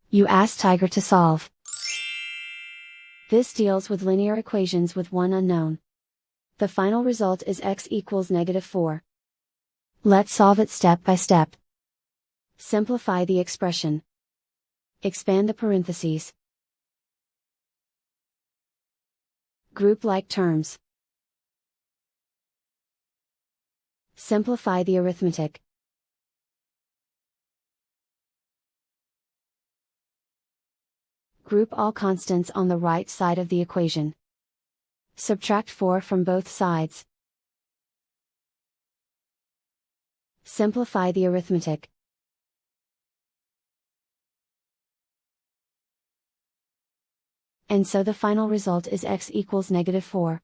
You ask Tiger to solve. This deals with linear equations with one unknown. The final result is x equals -4. Let's solve it step by step. Simplify the expression. Expand the parentheses. Group like terms. Simplify the arithmetic. Group all constants on the right side of the equation. Subtract 4 from both sides. Simplify the arithmetic. And so the final result is x equals -4.